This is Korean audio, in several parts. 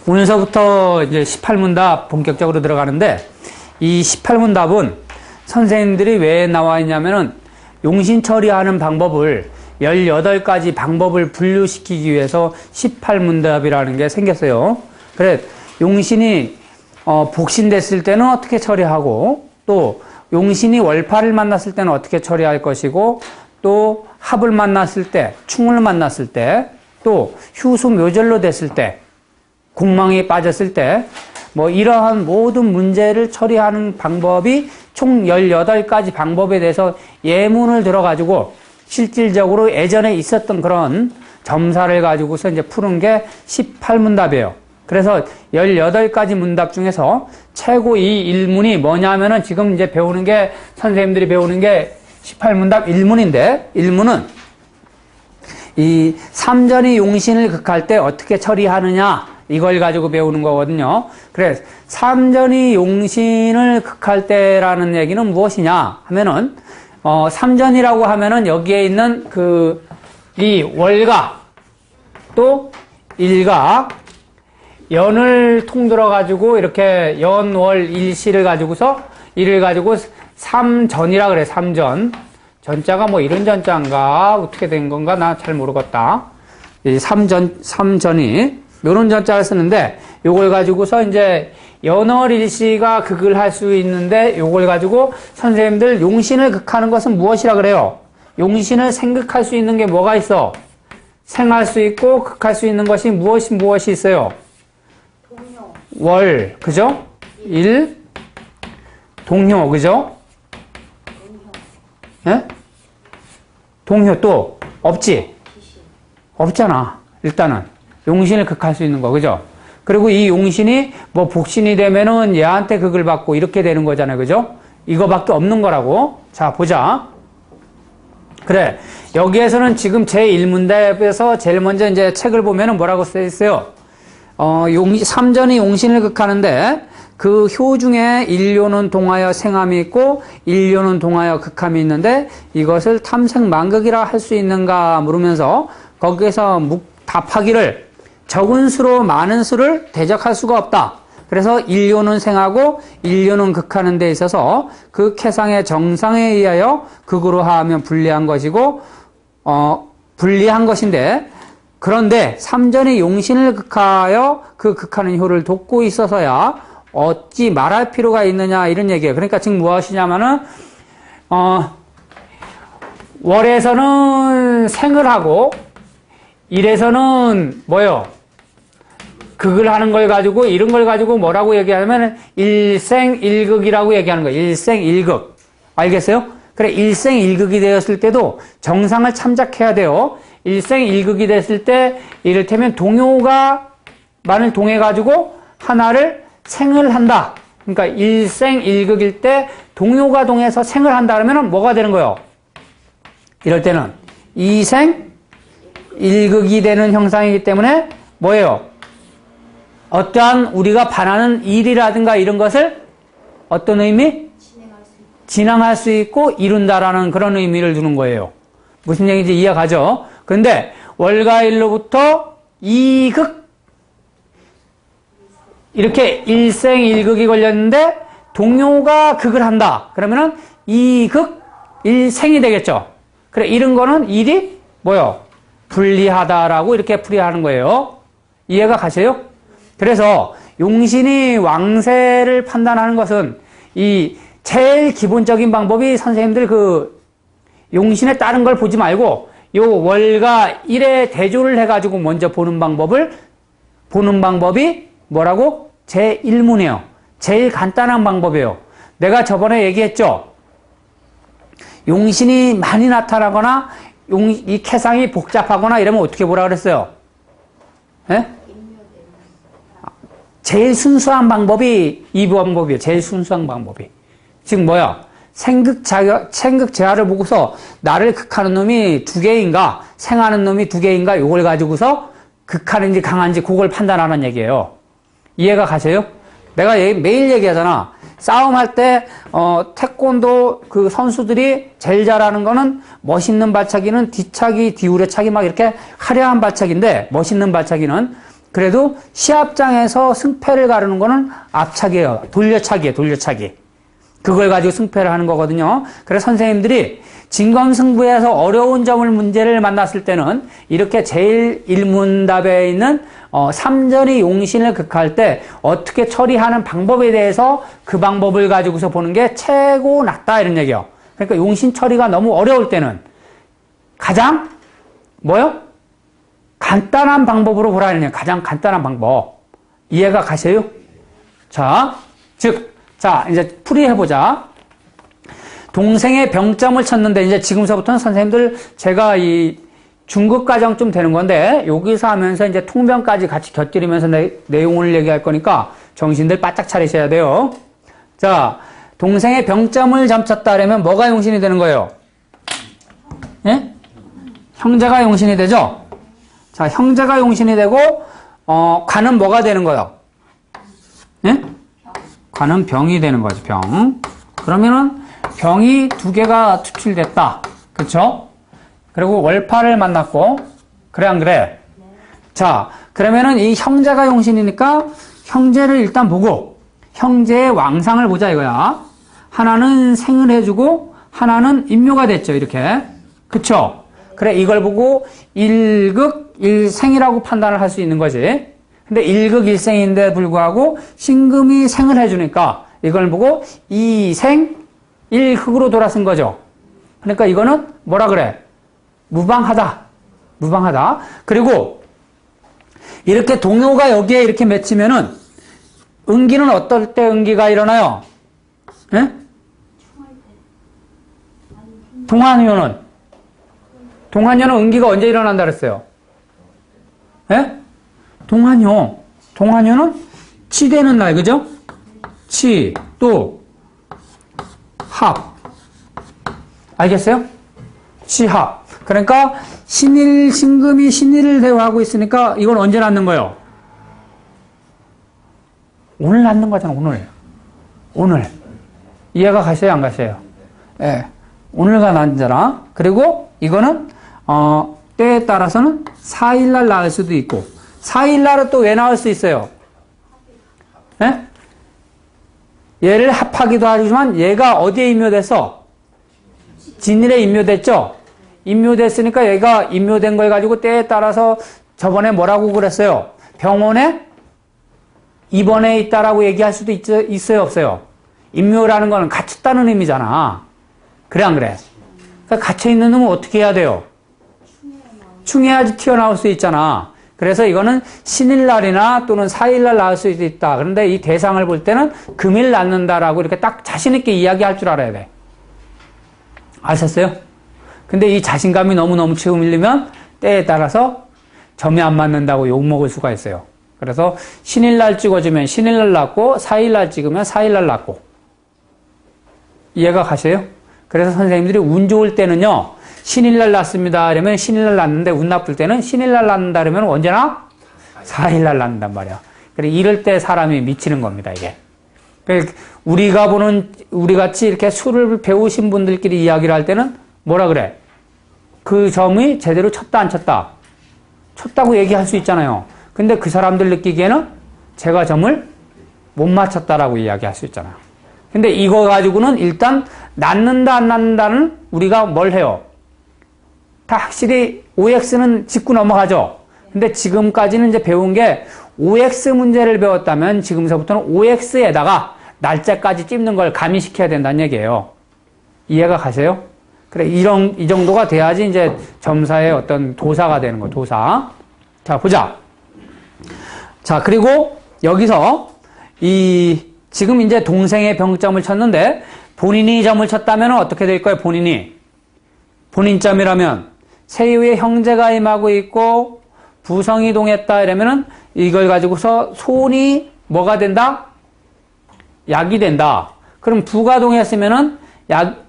오늘서부터 이제 18문답 본격적으로 들어가는데, 이 18문답은 선생님들이 왜 나와 있냐면은 용신 처리하는 방법을 18가지 방법을 분류시키기 위해서 18문답이라는 게 생겼어요. 그래, 용신이 복신됐을 때는 어떻게 처리하고, 또 용신이 월파를 만났을 때는 어떻게 처리할 것이고, 또 합을 만났을 때, 충을 만났을 때, 또 휴수 묘절로 됐을 때, 공망이 빠졌을 때, 뭐 이러한 모든 문제를 처리하는 방법이 총 18가지 방법에 대해서 예문을 들어가지고 실질적으로 예전에 있었던 그런 점사를 가지고서 이제 푸는 게 18문답이에요. 그래서 18가지 문답 중에서 최고 이 1문이 뭐냐면은 지금 이제 배우는 게, 선생님들이 배우는 게 18문답 1문인데, 1문은 이 삼전이 용신을 극할 때 어떻게 처리하느냐, 이걸 가지고 배우는 거거든요. 그래서 삼전이 용신을 극할 때라는 얘기는 무엇이냐 하면은, 삼전이라고 하면은 여기에 있는 이 월가, 또 일가, 연을 통들어 가지고 이렇게 연, 월, 일시를 가지고서 이를 가지고 삼전이라 그래. 삼전. 전자가 뭐 이런 전자인가 어떻게 된 건가 나 잘 모르겠다. 이 삼전이 요런 전자를 쓰는데, 요걸 가지고서 이제 연월일시가 극을 할 수 있는데, 요걸 가지고 선생님들 용신을 극하는 것은 무엇이라 그래요? 용신을 생극할 수 있는 게 뭐가 있어? 생할 수 있고 극할 수 있는 것이 무엇이 있어요? 동효. 월, 그죠? 일, 동효, 그죠? 예? 동효 또 없지? 없잖아. 일단은 용신을 극할 수 있는 거, 그죠? 그리고 이 용신이 뭐 복신이 되면은 얘한테 극을 받고 이렇게 되는 거잖아요, 그죠? 이거밖에 없는 거라고. 자, 보자. 그래, 여기에서는 지금 제1문답에서 제일 먼저 이제 책을 보면은 뭐라고 써 있어요? 삼전이 용신을 극하는데, 그 효 중에 일료는 동하여 생함이 있고 일료는 동하여 극함이 있는데, 이것을 탐생만극이라 할 수 있는가 물으면서 거기에서 답하기를 적은 수로 많은 수를 대적할 수가 없다. 그래서 일료는 생하고 일료는 극하는 데 있어서 그 캐상의 정상에 의하여 극으로 하면 불리한 것이고, 불리한 것인데, 그런데 삼전이 용신을 극하여 그 극하는 효를 돕고 있어서야 어찌 말할 필요가 있느냐, 이런 얘기예요. 그러니까 지금 무엇이냐면은, 월에서는 생을 하고, 일에서는 뭐요? 극을 하는 걸 가지고, 이런 걸 가지고 뭐라고 얘기하냐면 일생일극이라고 얘기하는 거예요. 일생일극. 알겠어요? 그래, 일생일극이 되었을 때도 정상을 참작해야 돼요. 일생일극이 됐을 때 이를테면 동요가 만을 동해가지고 하나를 생을 한다. 그러니까 일생일극일 때 동요가 동해서 생을 한다 그러면 뭐가 되는 거예요? 이럴 때는 이생일극이 되는 형상이기 때문에 뭐예요? 어떠한 우리가 바라는 일이라든가 이런 것을 어떤 의미? 진행할 수 있고 이룬다라는 그런 의미를 두는 거예요. 무슨 얘기인지 이해가죠? 그런데 월가일로부터 이극, 이렇게 일생일극이 걸렸는데 동요가 극을 한다. 그러면은 이극, 일생이 되겠죠. 그래, 이런 거는 일이 뭐요? 불리하다라고 이렇게 풀이하는 거예요. 이해가 가세요? 그래서 용신이 왕세를 판단하는 것은 이 제일 기본적인 방법이, 선생님들 용신에 따른 걸 보지 말고 요 월과 일에 대조를 해가지고 먼저 보는 방법이 뭐라고? 제1문이에요. 제일 간단한 방법이에요. 내가 저번에 얘기했죠. 용신이 많이 나타나거나 이 캐상이 복잡하거나 이러면 어떻게 보라 그랬어요? 예? 제일 순수한 방법이 이 방법이에요. 제일 순수한 방법이. 지금 뭐야? 생극재화를 보고서 나를 극하는 놈이 두 개인가, 생하는 놈이 두 개인가, 요걸 가지고서 극하는지 강한지 그걸 판단하는 얘기예요. 이해가 가세요? 내가 매일 얘기하잖아. 싸움할 때, 태권도 그 선수들이 제일 잘하는 거는 멋있는 발차기는 뒤차기, 뒤우려차기 막 이렇게 화려한 발차기인데, 멋있는 발차기는 그래도 시합장에서 승패를 가르는 거는 앞차기예요. 돌려차기예요, 돌려차기. 그걸 가지고 승패를 하는 거거든요. 그래서 선생님들이 진검승부에서 어려운 문제를 만났을 때는 이렇게 제일 1문답에 있는 3전이 용신을 극할 때 어떻게 처리하는 방법에 대해서 그 방법을 가지고서 보는 게 최고 낫다 이런 얘기예요. 그러니까 용신 처리가 너무 어려울 때는 가장 뭐요? 간단한 방법으로 보라 이런 얘기예요. 가장 간단한 방법. 이해가 가세요? 자, 자, 이제 풀이해보자. 동생의 병점을 쳤는데, 이제 지금서부터는 선생님들, 제가 이 중급 과정쯤 되는 건데, 여기서 하면서 이제 통변까지 같이 곁들이면서 내용을 얘기할 거니까 정신들 바짝 차리셔야 돼요. 자, 동생의 병점을 점쳤다 그러면 뭐가 용신이 되는 거예요? 예? 형제가 용신이 되죠? 자, 형제가 용신이 되고, 관은 뭐가 되는 거예요? 예? 관은 병이 되는 거죠, 병. 그러면은, 병이 두 개가 투출됐다. 그쵸? 그리고 월파를 만났고, 그래, 안 그래? 네. 자, 그러면은 이 형제가 용신이니까 형제를 일단 보고, 형제의 왕상을 보자 이거야. 하나는 생을 해주고, 하나는 임묘가 됐죠, 이렇게. 그쵸? 그래, 이걸 보고 일극, 일생이라고 판단을 할 수 있는 거지. 근데 일극, 일생인데 불구하고 신금이 생을 해주니까 이걸 보고 이생, 일흑으로 돌아선 거죠. 그러니까 이거는 뭐라 그래? 무방하다. 무방하다. 그리고 이렇게 동요가 여기에 이렇게 맺히면은 응기는 어떨 때 응기가 일어나요? 예? 동한요는 응기가 언제 일어난다 그랬어요? 예? 동한요는 치되는 날, 그죠? 치, 또 합. 알겠어요? 치합. 그러니까 신금이 신일을 대우하고 있으니까 이건 언제 낳는 거예요? 오늘 낳는 거잖아, 오늘. 이해가 가셔요, 안 가셔요? 예. 오늘가 낳잖아. 그리고 이거는, 때에 따라서는 4일날 낳을 수도 있고, 4일날은 또 왜 낳을 수 있어요? 예? 얘를 합하기도 하지만 얘가 어디에 임묘됐어? 진일에 임묘됐죠? 임묘됐으니까 얘가 임묘된 걸 가지고 때에 따라서 저번에 뭐라고 그랬어요? 병원에 입원해 있다라고 얘기할 수도 있어요, 없어요? 임묘라는 거는 갇혔다는 의미잖아. 그래, 안 그래? 그러니까 갇혀있는 놈은 어떻게 해야 돼요? 충해야지 튀어나올 수 있잖아. 그래서 이거는 신일날이나 또는 4일날 낳을 수 있다. 그런데 이 대상을 볼 때는 금일 낳는다라고 이렇게 딱 자신있게 이야기할 줄 알아야 돼. 아셨어요? 근데 이 자신감이 너무너무 치고 밀리면 때에 따라서 점이 안 맞는다고 욕먹을 수가 있어요. 그래서 신일날 찍어주면 신일날 낳고 4일날 찍으면 4일날 낳고. 이해가 가세요? 그래서 선생님들이 운 좋을 때는요. 신일날 낳습니다. 그러면 신일날 낳는데 운 나쁠 때는 신일날 낳는다 그러면 언제나 4일날 낳는단 말이야. 그래 이럴 때 사람이 미치는 겁니다, 이게. 우리 같이 이렇게 술을 배우신 분들끼리 이야기를 할 때는 뭐라 그래? 그 점이 제대로 쳤다 안 쳤다? 쳤다고 얘기할 수 있잖아요. 근데 그 사람들 느끼기에는 제가 점을 못 맞췄다라고 이야기할 수 있잖아요. 근데 이거 가지고는 일단 낳는다 안 낳는다는 우리가 뭘 해요? 다 확실히 OX는 짚고 넘어가죠. 근데 지금까지는 이제 배운 게 OX 문제를 배웠다면 지금서부터는 OX에다가 날짜까지 찝는 걸 가미시켜야 된다는 얘기예요. 이해가 가세요? 그래, 이 정도가 돼야지 이제 점사의 어떤 도사가 되는 거예요, 도사. 자, 보자. 자, 그리고 여기서 지금 이제 동생의 병점을 쳤는데 본인이 점을 쳤다면 어떻게 될 거예요, 본인 점이라면 세유의 형제가 임하고 있고 부성이 동했다 이러면은 이걸 가지고서 손이 뭐가 된다? 약이 된다. 그럼 부가 동했으면은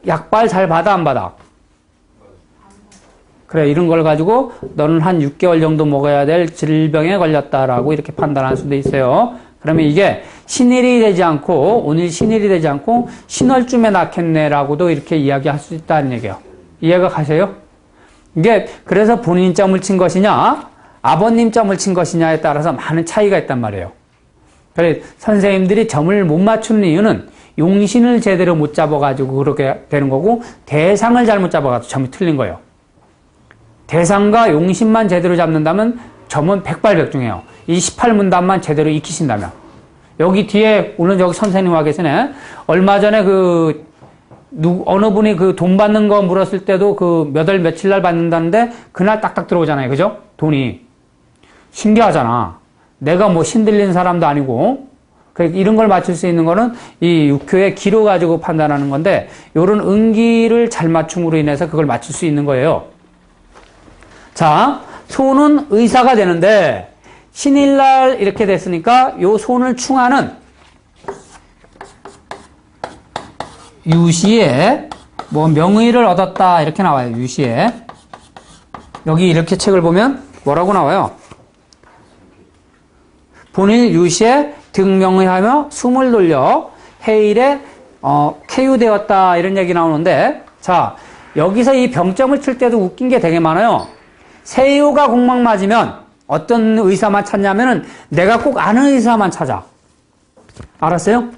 약발 잘 받아 안 받아? 그래, 이런 걸 가지고 너는 한 6개월 정도 먹어야 될 질병에 걸렸다라고 이렇게 판단할 수도 있어요. 그러면 이게 신일이 되지 않고, 오늘 신일이 되지 않고, 신월쯤에 낳겠네라고도 이렇게 이야기할 수 있다는 얘기예요. 이해가 가세요? 이게, 그래서 본인 점을 친 것이냐, 아버님 점을 친 것이냐에 따라서 많은 차이가 있단 말이에요. 그래, 선생님들이 점을 못 맞추는 이유는 용신을 제대로 못 잡아가지고 그렇게 되는 거고, 대상을 잘못 잡아가지고 점이 틀린 거예요. 대상과 용신만 제대로 잡는다면 점은 백발백중해요. 이 18문답만 제대로 익히신다면. 여기 뒤에, 오늘 저기 선생님 와 계시네. 얼마 전에 어느 분이 돈 받는 거 물었을 때도 몇 월 며칠 날 받는다는데, 그날 딱딱 들어오잖아요. 그죠? 돈이. 신기하잖아. 내가 뭐 신들린 사람도 아니고, 이런 걸 맞출 수 있는 거는 이 육효의 기로 가지고 판단하는 건데, 요런 응기를 잘 맞춤으로 인해서 그걸 맞출 수 있는 거예요. 자, 소는 의사가 되는데, 신일날 이렇게 됐으니까 요 손을 충하는 유시에 뭐 명의를 얻었다 이렇게 나와요. 유시에. 여기 이렇게 책을 보면 뭐라고 나와요? 본일 유시에 등명의하며 숨을 돌려 해일에 쾌유되었다 이런 얘기 나오는데, 자, 여기서 이 병점을 칠 때도 웃긴 게 되게 많아요. 세유가 공막 맞으면 어떤 의사만 찾냐면은 내가 꼭 아는 의사만 찾아. 알았어요?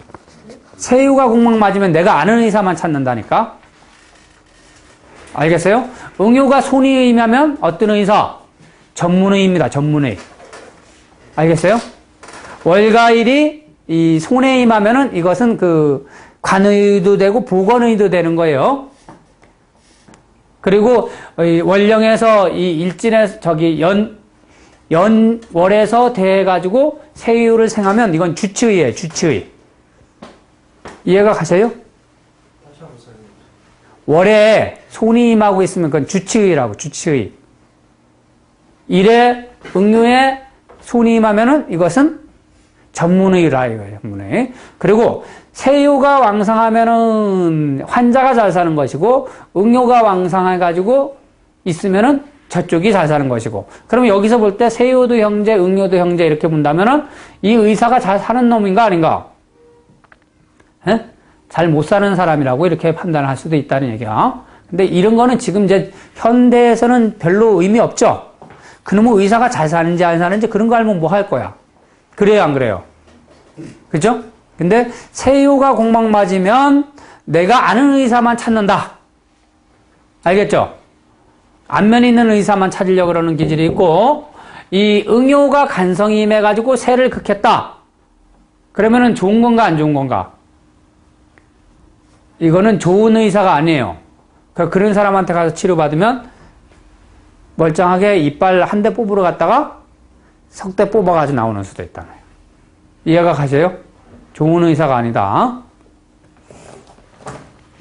세유가 공막 맞으면 내가 아는 의사만 찾는다니까. 알겠어요? 응요가 손이 임하면 어떤 의사? 전문의입니다. 전문의. 알겠어요? 월가일이 이 손에 임하면은 이것은 관의도 되고 보건의도 되는 거예요. 그리고 월령에서 이 일진에 연월에서 대해가지고 세유를 생하면 이건 주치의예요. 주치의. 이해가 가세요? 월에 손이 임하고 있으면 그건 주치의라고. 주치의. 일에 응유에 손이 임하면은 이것은 전문의라 이거예요. 전문의. 그리고 세유가 왕성하면은 환자가 잘 사는 것이고, 응요가 왕성해가지고 있으면은 저쪽이 잘 사는 것이고. 그러면 여기서 볼 때 세유도 형제, 응요도 형제 이렇게 본다면은 이 의사가 잘 사는 놈인가 아닌가? 잘 못 사는 사람이라고 이렇게 판단을 할 수도 있다는 얘기야. 근데 이런 거는 지금 이제 현대에서는 별로 의미 없죠? 그놈의 의사가 잘 사는지 안 사는지 그런 거 알면 뭐 할 거야? 그래요, 안 그래요? 그죠? 근데 세유가 공막 맞으면 내가 아는 의사만 찾는다. 알겠죠? 안면에 있는 의사만 찾으려고 그러는 기질이 있고, 이 응요가 간성이 임해가지고 세를 극했다. 그러면은 좋은 건가 안 좋은 건가? 이거는 좋은 의사가 아니에요. 그런 사람한테 가서 치료받으면 멀쩡하게 이빨 한 대 뽑으러 갔다가 석대 뽑아가지고 나오는 수도 있다는 거예요. 이해가 가세요? 좋은 의사가 아니다.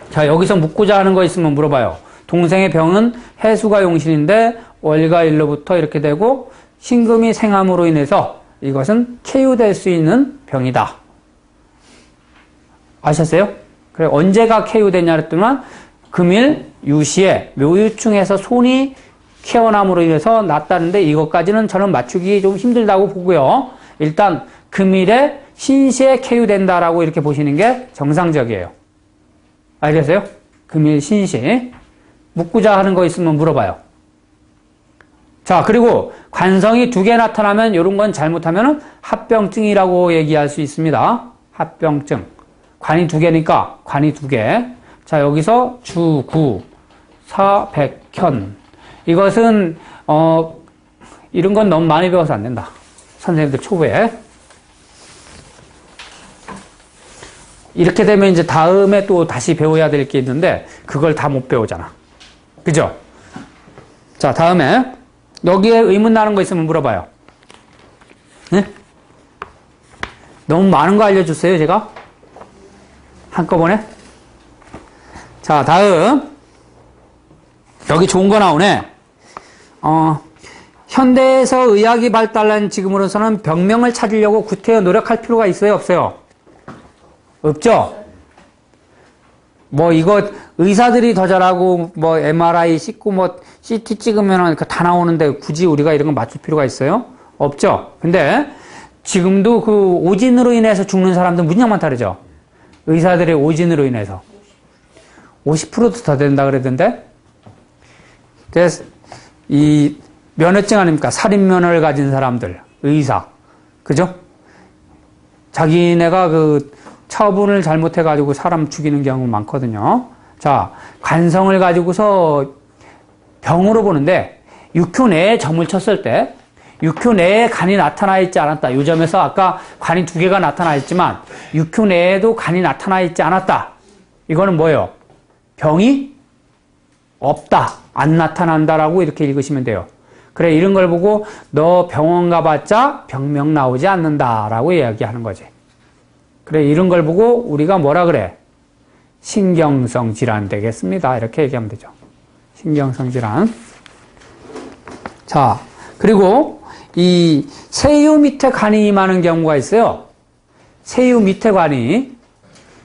자, 여기서 묻고자 하는 거 있으면 물어봐요. 동생의 병은 해수가 용신인데 월과 일로부터 이렇게 되고 신금이 생함으로 인해서 이것은 쾌유될 수 있는 병이다. 아셨어요? 그래, 언제가 쾌유되냐 그랬더니 금일 유시에 묘유충에서 손이 쾌원함으로 인해서 났다는데, 이것까지는 저는 맞추기 좀 힘들다고 보고요. 일단 금일에 신시에 쾌유된다라고 이렇게 보시는 게 정상적이에요. 알겠어요? 금일 신시. 묻고자 하는 거 있으면 물어봐요. 자, 그리고 관성이 2개 나타나면 이런 건 잘못하면 합병증이라고 얘기할 수 있습니다. 합병증. 관이 2개니까 관이 2개. 자, 여기서 주, 구, 사, 백, 현. 이것은 이런 건 너무 많이 배워서 안 된다. 선생님들 초보에. 이렇게 되면 이제 다음에 또 다시 배워야 될 게 있는데 그걸 다 못 배우잖아. 그죠? 자, 다음에 여기에 의문 나는 거 있으면 물어봐요. 네? 너무 많은 거 알려주세요, 제가. 한꺼번에. 자, 다음. 여기 좋은 거 나오네. 현대에서 의학이 발달한 지금으로서는 병명을 찾으려고 구태여 노력할 필요가 있어요, 없어요? 없죠? 뭐 이거 의사들이 더 잘하고 뭐 MRI 찍고 뭐 CT 찍으면 다 나오는데 굳이 우리가 이런 거 맞출 필요가 있어요? 없죠? 근데 지금도 그 오진으로 인해서 죽는 사람들 무지장 많다 그러죠. 의사들의 오진으로 인해서 50%도 더 된다 그러던데. 그래서 이 면허증 아닙니까? 살인면허를 가진 사람들, 의사, 그죠? 자기네가 그 처분을 잘못해가지고 사람 죽이는 경우 많거든요. 자, 관성을 가지고서 병으로 보는데 육효 내에 점을 쳤을 때 육효 내에 간이 나타나 있지 않았다. 이 점에서 아까 간이 2개가 나타나 있지만 육효 내에도 간이 나타나 있지 않았다. 이거는 뭐예요? 병이 없다. 안 나타난다라고 이렇게 읽으시면 돼요. 그래, 이런 걸 보고 너 병원 가봤자 병명 나오지 않는다라고 이야기하는 거지. 그래, 이런 걸 보고 우리가 뭐라 그래? 신경성 질환 되겠습니다. 이렇게 얘기하면 되죠. 신경성 질환. 자, 그리고 이 세유 밑에 간이 임하는 경우가 있어요. 세유 밑에 간이.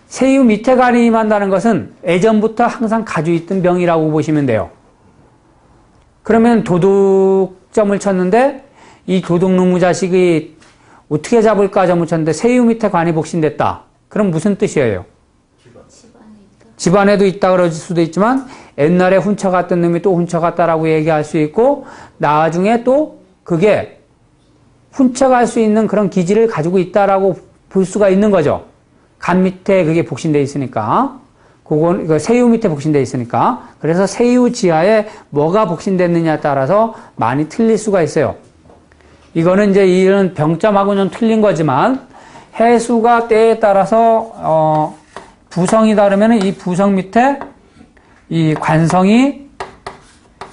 세유 밑에 간이 임한다는 것은 예전부터 항상 가지고 있던 병이라고 보시면 돼요. 그러면 도둑점을 쳤는데 이 도둑놈의 자식이 어떻게 잡을까 점을 쳤는데 세유 밑에 간이 복신됐다. 그럼 무슨 뜻이에요? 집안에도 있다 그럴 수도 있지만 옛날에 훔쳐갔던 놈이 또 훔쳐갔다라고 얘기할 수 있고 나중에 또 그게 훔쳐갈 수 있는 그런 기질을 가지고 있다라고 볼 수가 있는 거죠. 간 밑에 그게 복신되어 있으니까. 그건 세유 밑에 복신되어 있으니까. 그래서 세유 지하에 뭐가 복신됐느냐에 따라서 많이 틀릴 수가 있어요. 이거는 이제 이런 병점하고는 좀 틀린 거지만 해수가 때에 따라서 부성이다 그러면 이 부성 밑에 이 관성이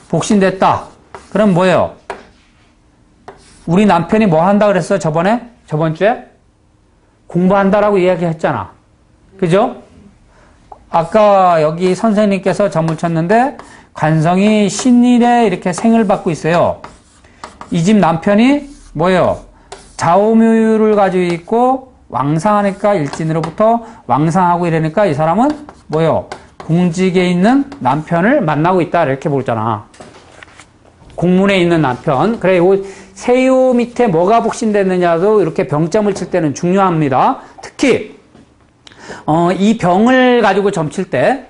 복신됐다. 그럼 뭐예요? 우리 남편이 뭐 한다 그랬어? 저번 주에? 공부한다라고 이야기했잖아. 그죠? 아까 여기 선생님께서 점을 쳤는데 관성이 신일에 이렇게 생을 받고 있어요. 이 집 남편이 뭐예요? 좌우묘유를 가지고 있고 왕상하니까 일진으로부터 왕상하고 이러니까 이 사람은 뭐예요? 공직에 있는 남편을 만나고 있다 이렇게 보잖아. 공문에 있는 남편. 그래, 요 세유 밑에 뭐가 복신됐느냐도 이렇게 병점을 칠 때는 중요합니다. 특히 이 병을 가지고 점칠 때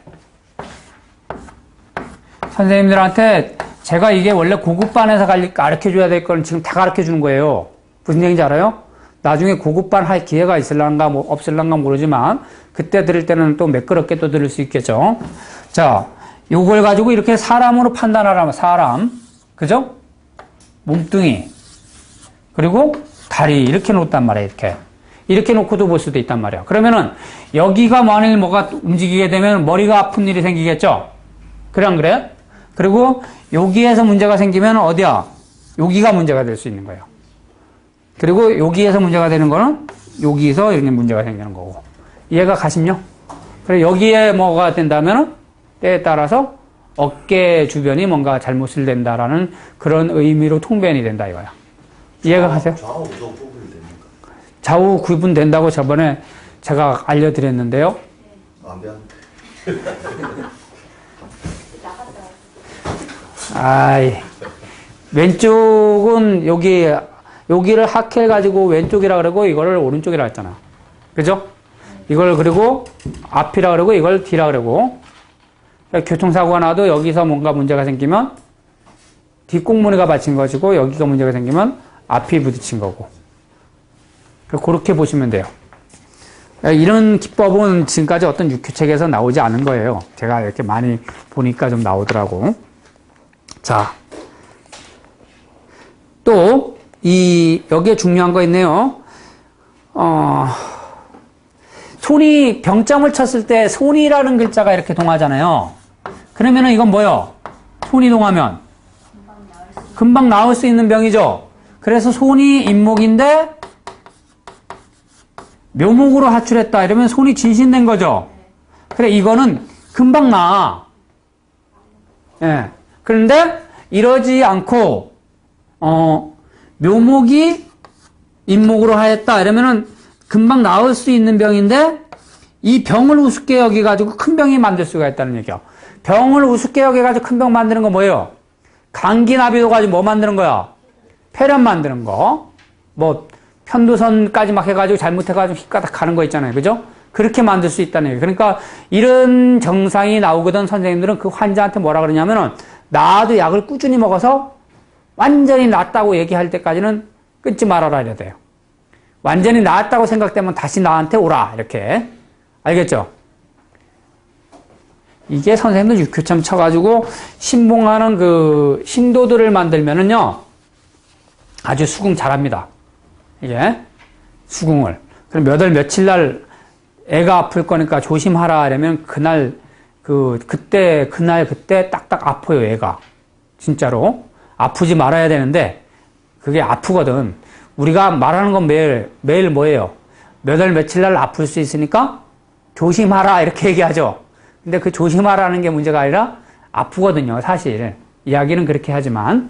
선생님들한테 제가 이게 원래 고급반에서 가르쳐줘야 될 거는 지금 다 가르쳐주는 거예요. 무슨 얘기인지 알아요? 나중에 고급반 할 기회가 있을란가 뭐 없을란가 모르지만 그때 들을 때는 또 매끄럽게 또 들을 수 있겠죠. 자, 요걸 가지고 이렇게 사람으로 판단하라면 사람, 그죠? 몸뚱이, 그리고 다리 이렇게 놓단 말이에요. 이렇게 놓고도 볼 수도 있단 말이에요. 그러면은 여기가 만일 뭐가 움직이게 되면 머리가 아픈 일이 생기겠죠? 그래 안 그래? 그리고 여기에서 문제가 생기면 어디야? 여기가 문제가 될 수 있는 거예요. 그리고 여기에서 문제가 되는 거는 여기서 이렇게 문제가 생기는 거고. 이해가 가십니까? 그래 여기에 뭐가 된다면 때에 따라서 어깨 주변이 뭔가 잘못을 된다라는 그런 의미로 통변이 된다 이거야. 이해가 가세요? 좌우 우정 구분이 됩니까? 좌우 구분된다고 저번에 제가 알려드렸는데요. 안 돼. 아이, 왼쪽은 여기를 하케해가지고 왼쪽이라 그러고 이거를 오른쪽이라 했잖아. 그죠? 이걸 그리고 앞이라 그러고 이걸 뒤라 그러고 교통사고가 나도 여기서 뭔가 문제가 생기면 뒷꽁무니가 받친 것이고 여기가 문제가 생기면 앞이 부딪힌 거고. 그렇게 보시면 돼요. 이런 기법은 지금까지 어떤 육교책에서 나오지 않은 거예요. 제가 이렇게 많이 보니까 좀 나오더라고. 자, 또 여기에 중요한 거 있네요. 손이 병점을 쳤을 때 손이라는 글자가 이렇게 동하잖아요. 그러면은 이건 뭐요? 손이 동하면 금방 나을 수 있는 병이죠. 그래서 손이 임목인데 묘목으로 하출했다 이러면 손이 진신된 거죠. 그래 이거는 금방 나아. 예. 그런데 이러지 않고 묘목이 임목으로 하였다 이러면은 금방 나을 수 있는 병인데 이 병을 우습게 여기가지고 큰 병이 만들 수가 있다는 얘기야. 병을 우습게 여기가지고 큰 병 만드는 거 뭐예요? 감기나비도 가지고 뭐 만드는 거야? 폐렴 만드는 거. 뭐 편도선까지 막 해가지고 잘못해가지고 휘가닥 가는 거 있잖아요. 그죠? 그렇게 만들 수 있다는 얘기예요. 그러니까 이런 증상이 나오거든 선생님들은 그 환자한테 뭐라 그러냐면은 나도 약을 꾸준히 먹어서 완전히 낫다고 얘기할 때까지는 끊지 말아라 이래야 돼요. 완전히 나았다고 생각되면 다시 나한테 오라 이렇게. 알겠죠? 이게 선생님들 육교참 쳐가지고 신봉하는 그 신도들을 만들면은요 아주 수긍 잘합니다. 이게 수긍을. 그럼 몇 월 며칠 날 애가 아플 거니까 조심하라 이러면 그날 그때 딱딱 아파요 애가. 진짜로 아프지 말아야 되는데 그게 아프거든. 우리가 말하는 건 매일 뭐예요? 몇 월 며칠 날 아플 수 있으니까 조심하라 이렇게 얘기하죠. 근데 그 조심하라는 게 문제가 아니라 아프거든요 사실. 이야기는 그렇게 하지만